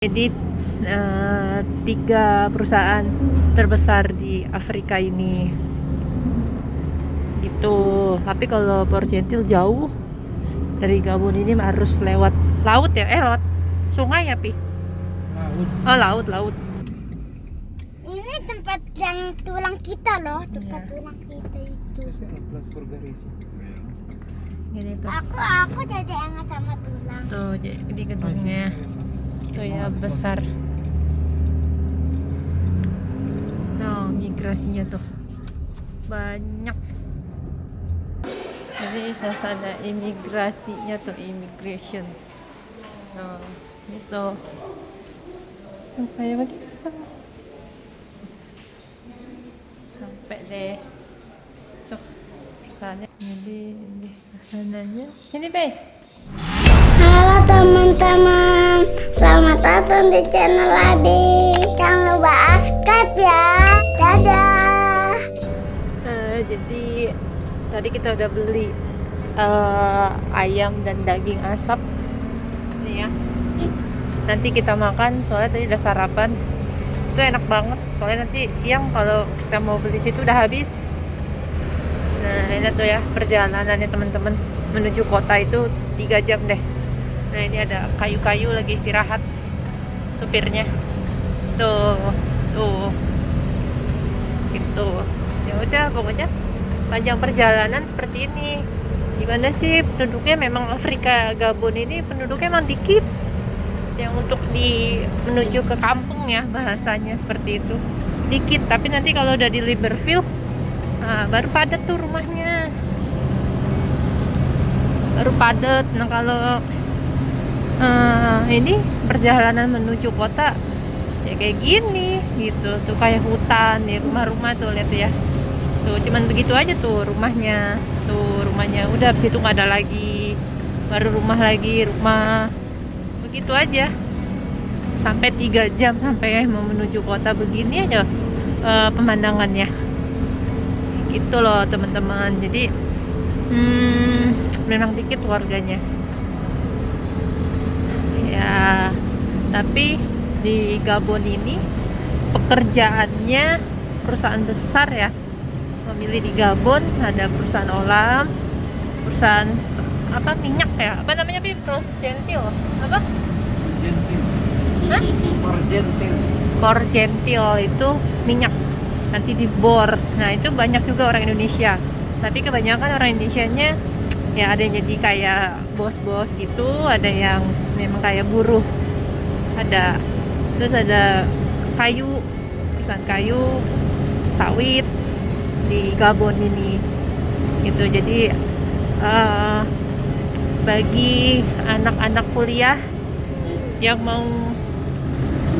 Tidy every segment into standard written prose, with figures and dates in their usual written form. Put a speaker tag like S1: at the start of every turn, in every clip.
S1: Jadi tiga perusahaan terbesar di Afrika ini gitu. Tapi kalau Port Gentil jauh dari Gabon ini harus lewat laut ya, lewat sungai ya, Pi?
S2: Laut.
S1: Laut.
S3: Ini tempat yang tulang kita loh, tempat tulang kita itu.
S1: Gini tuh.
S3: Aku jadi ingat sama tulang.
S1: Tuh di gedungnya. Tuh ya besar. Nah, migrasinya tuh banyak. Jadi suasana imigrasinya tuh immigration. Nah, gitu. Tuh, kayak begitu. Sampai deh. Tuh perusahaannya. Jadi ini suasananya. Ini, Be.
S3: Halo teman-teman, selamat datang di channel Abi. Jangan lupa subscribe ya. Dadah.
S1: Jadi tadi kita udah beli ayam dan daging asap. Nih ya. Nanti kita makan, soalnya tadi udah sarapan. Itu enak banget. Soalnya nanti siang kalau kita mau beli situ udah habis. Nah, ini tuh ya perjalanannya teman-teman menuju kota itu 3 jam deh. Nah, ini ada kayu-kayu lagi istirahat supirnya. Tuh. Gitu. Ya udah, pokoknya sepanjang perjalanan seperti ini. Gimana sih penduduknya? Memang Afrika Gabon ini penduduknya emang dikit. Yang untuk menuju ke kampung ya, bahasanya seperti itu. Dikit, tapi nanti kalau udah di Libreville, baru padat tuh rumahnya. Baru padat. Nah, kalau ini perjalanan menuju kota ya kayak gini gitu. Tuh kayak hutan ya, rumah-rumah tuh lihat ya. Tuh cuman begitu aja tuh rumahnya. Tuh rumahnya udah habis itu nggak ada lagi. Baru rumah lagi, rumah. Begitu aja. Sampai 3 jam sampai mau menuju kota, begini aja pemandangannya. Gitu loh teman-teman. Jadi memang dikit warganya. Ya, tapi di Gabon ini pekerjaannya perusahaan besar ya. Memilih di Gabon ada perusahaan olam, perusahaan apa minyak ya, apa namanya, Port Gentil apa? Hah? Port Gentil itu minyak, nanti dibor. Nah, itu banyak juga orang Indonesia, tapi kebanyakan orang Indonesianya ya ada yang jadi kayak bos-bos gitu, ada yang memang kayak buruh, ada. Terus ada perusahaan kayu, sawit di Gabon ini gitu. Jadi bagi anak-anak kuliah yang mau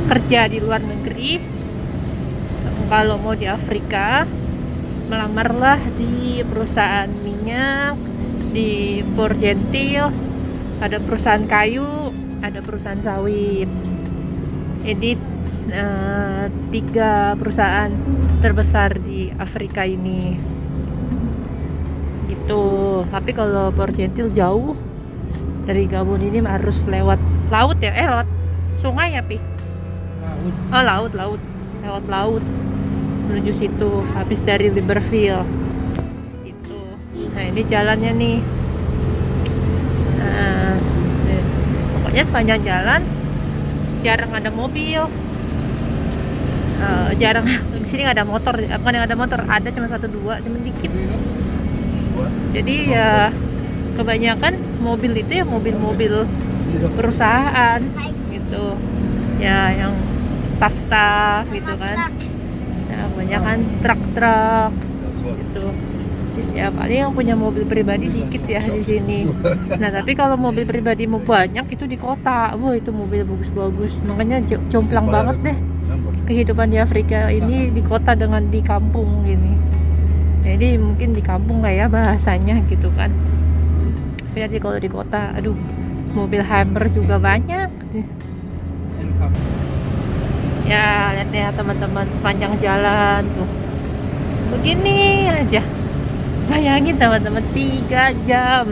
S1: kerja di luar negeri, kalau mau di Afrika, melamarlah di perusahaan minyak di Port Gentil. Ada perusahaan kayu, ada perusahaan sawit. Jadi 3 perusahaan terbesar di Afrika ini gitu. Tapi kalau Port Gentil jauh dari Gabon ini harus lewat laut ya, lewat sungai ya, Pi? Laut. Lewat laut menuju situ, habis dari Libreville gitu. Nah, ini jalannya nih. Nah, pokoknya sepanjang jalan jarang ada mobil, jarang. Di sini nggak ada motor, bukan yang ada motor, ada cuma 1-2, cuma dikit. Jadi ya kebanyakan mobil itu ya mobil-mobil perusahaan gitu ya, yang staff gitu kan. Ya, kebanyakan truk gitu. Ya paling yang punya mobil pribadi dikit ya di sini. Nah, tapi kalau mobil pribadi mau banyak itu di kota. Wah, itu mobil bagus-bagus. Makanya jomplang banget deh kehidupan di Afrika ini, di kota dengan di kampung gini. Jadi mungkin di kampung lah ya bahasanya gitu kan. Tapi nanti kalau di kota, aduh, mobil Hammer juga banyak. Ya, lihat ya teman-teman, sepanjang jalan tuh begini aja. Bayangin teman-teman, 3 jam.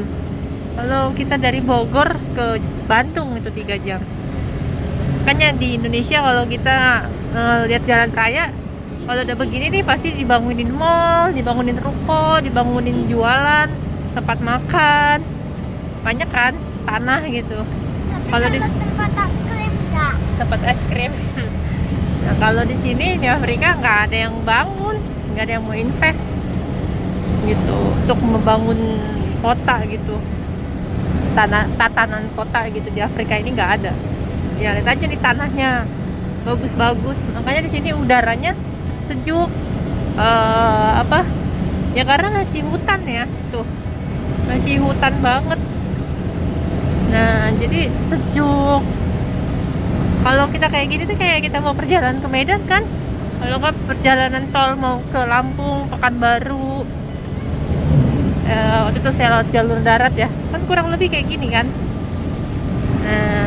S1: Kalau kita dari Bogor ke Bandung itu 3 jam. Makanya di Indonesia kalau kita lihat jalan raya, kalau udah begini nih pasti dibangunin mall, dibangunin ruko, dibangunin jualan, tempat makan, banyak kan tanah gitu.
S3: Tapi
S1: Kalau di
S3: tempat es krim enggak.
S1: tempat es krim. Nah, kalau di sini di Afrika nggak ada yang bangun, nggak ada yang mau invest gitu untuk membangun kota gitu, tatanan kota gitu di Afrika ini nggak ada. Ya lihat aja nih tanahnya bagus-bagus, makanya di sini udaranya sejuk. Apa ya, karena masih hutan ya, tuh masih hutan banget. Nah jadi sejuk. Kalau kita kayak gini tuh kayak kita mau perjalanan ke Medan kan, kalau nggak perjalanan tol mau ke Lampung, Pekanbaru. Waktu itu saya lewat jalur darat ya, kan kurang lebih kayak gini kan. Nah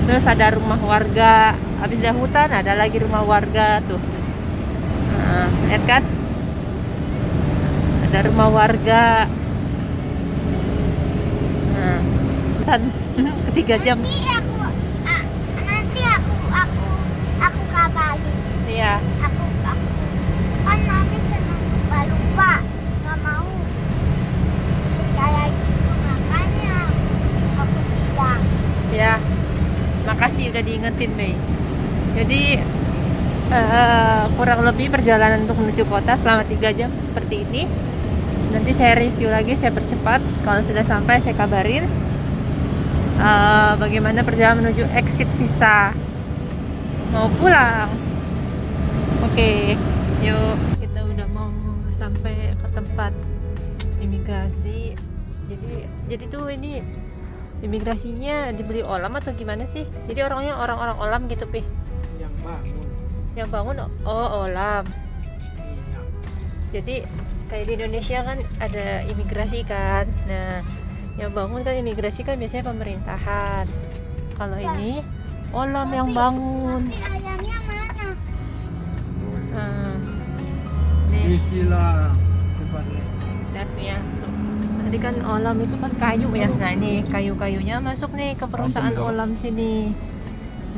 S1: terus ada rumah warga, habis ada hutan ada lagi rumah warga tuh. Nah, lihat kan, ada rumah warga. Nah pesan ketiga jam.
S3: Nanti aku kabarin.
S1: Iya.
S3: Aku kan nanti senang lupa nggak mau kayak gitu, makanya aku bilang.
S1: Ya, makasih udah diingetin, Mei. Jadi kurang lebih perjalanan untuk menuju kota selama 3 jam seperti ini. Nanti saya review lagi, saya percepat. Kalau sudah sampai saya kabarin bagaimana perjalanan menuju exit visa mau pulang. Oke, yuk. Kita udah mau sampai ke tempat imigrasi. Jadi tuh ini imigrasinya dibeli Olam atau gimana sih? Jadi orang-orang Olam gitu, Pi. Yang bangun Olam.
S2: Iya.
S1: Jadi kayak di Indonesia kan ada imigrasi kan. Nah, yang bangun kan imigrasi kan biasanya pemerintahan. Kalau ini Olam yang bangun.
S3: Tapi ayamnya mana?
S1: Nah, nih,
S2: Bismillah tempatnya.
S1: lihat ya. Tadi kan Olam itu kan kayu ya. Nah, ini kayu-kayunya masuk nih ke perusahaan Olam sini.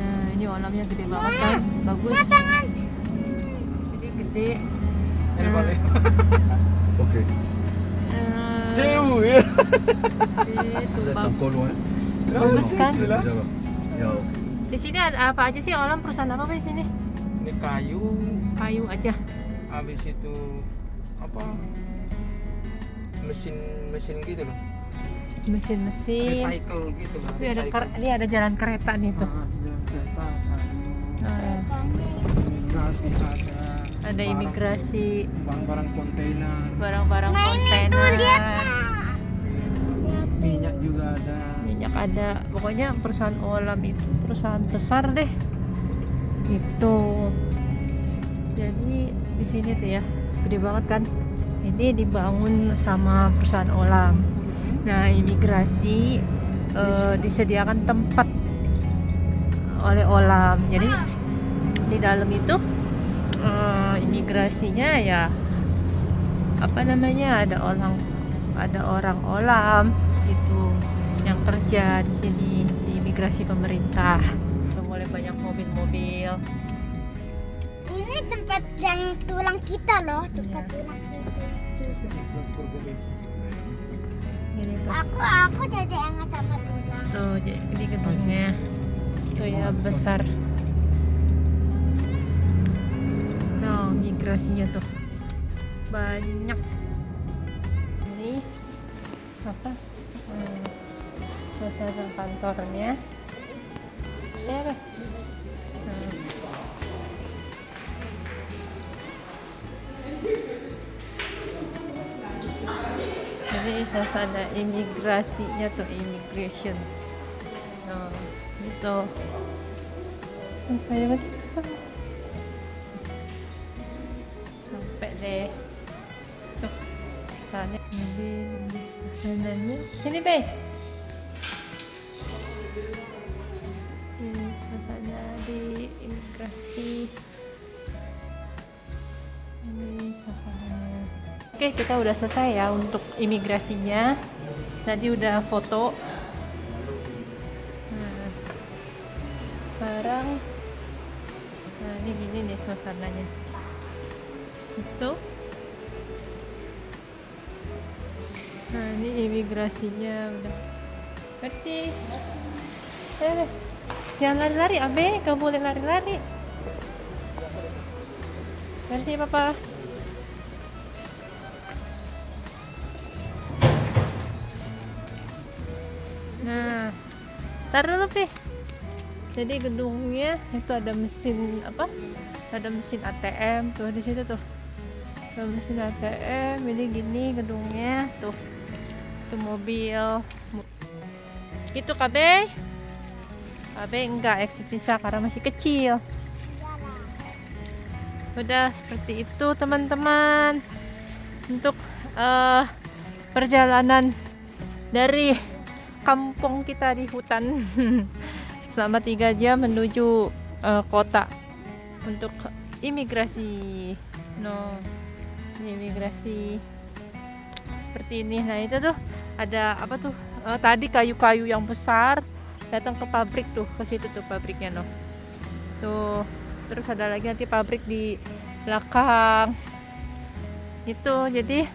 S1: Nah, ini Olamnya gede banget kan. Bagus.
S3: Tangan.
S1: Jadi gede.
S2: Ini balik.
S4: Oke.
S2: Jauh ya.
S1: Itu
S4: Saya tangkol kan.
S1: bagus kan.
S4: Ya oke.
S1: Di sini ada apa aja sih Olam, perusahaan apa di sini?
S2: Ini kayu.
S1: Kayu aja.
S2: Habis itu apa? Mesin gitu loh.
S1: Mesin-mesin.
S2: Recycle gitu lah.
S1: Ini ada jalan kereta nih tuh.
S2: Kereta, kayu, imigrasi
S1: Ada imigrasi,
S2: barang-barang kontainer,
S1: barang-barang
S3: Nah, ini tuh
S1: kontainer,
S3: lihat.
S2: minyak juga ada.
S1: minyak ada. Pokoknya perusahaan Olam itu perusahaan besar deh. Gitu. Jadi di sini tuh ya, gede banget kan. Ini dibangun sama perusahaan Olam. Nah, imigrasi disediakan tempat oleh Olam. Jadi di dalam itu imigrasinya ya apa namanya, ada orang Olam gitu yang kerja di sini di imigrasi pemerintah. Udah mulai banyak mobil-mobil.
S3: Ini tempat yang tulang kita loh, tempat tulang kita.
S1: Gini tuh.
S3: Aku jadi ingat sama tulang.
S1: Tuh jadi gedungnya tuh ya besar. Nah, migrasinya tuh banyak. Ini apa? Suasana kantornya. Ya apa? Jadi suasana imigrasinya tuh, immigration. Nah, gitu. Kayak begitu. Sampai deh. Tuh, suasananya. Jadi suasananya. Sini, Be. Ini suasana di imigrasi. Ini suasananya. Oke, kita udah selesai ya untuk imigrasinya. Tadi udah foto. Nah, sekarang Nah ini gini nih suasananya. Itu. Nah ini imigrasinya udah bersih. Jangan lari-lari, Abe. Gak boleh lari-lari. Bersih, Papa. Nah, taruh dulu, Pi. Jadi gedungnya itu ada mesin apa? Ada mesin ATM tuh di situ tuh. Ada mesin ATM. Ini gini gedungnya tuh. Itu mobil. Gitu, Kabe. Kabe enggak bisa karena masih kecil. Udah seperti itu teman-teman untuk perjalanan dari kampung kita di hutan selama 3 jam menuju kota untuk imigrasi. Imigrasi seperti ini. Nah itu tuh ada apa tuh tadi kayu-kayu yang besar datang ke pabrik tuh, ke situ tuh pabriknya tuh. Terus ada lagi nanti pabrik di belakang itu. Jadi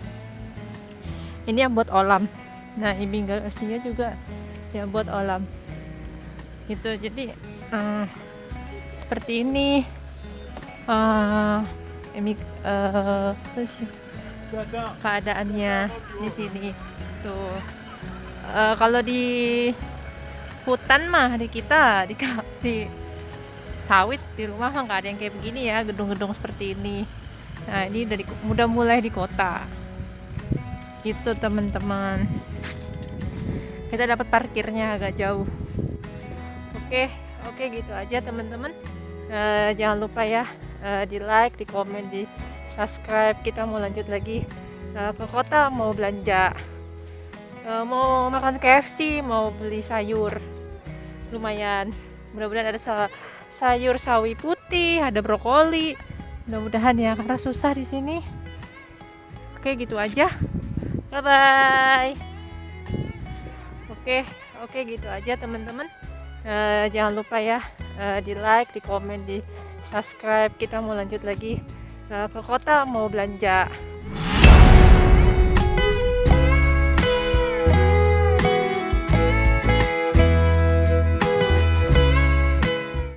S1: ini yang buat olam. Nah imigrasinya juga yang buat olam gitu. Jadi seperti ini keadaannya di sini tuh. Kalau di hutan mah di kita di sawit di rumah mah nggak ada yang kayak begini ya, gedung-gedung seperti ini. Nah ini udah mulai di kota gitu teman-teman. Kita dapat parkirnya agak jauh. Oke gitu aja teman-teman. Jangan lupa ya di like, di komen, di subscribe. Kita mau lanjut lagi ke kota, mau belanja, mau makan KFC, mau beli sayur. Lumayan, mudah-mudahan ada sayur sawi putih, ada brokoli. Mudah-mudahan ya, karena susah di sini. Oke gitu aja. Bye bye. Oke gitu aja teman-teman. Jangan lupa ya di like, di komen, di subscribe. Kita mau lanjut lagi ke kota, mau belanja.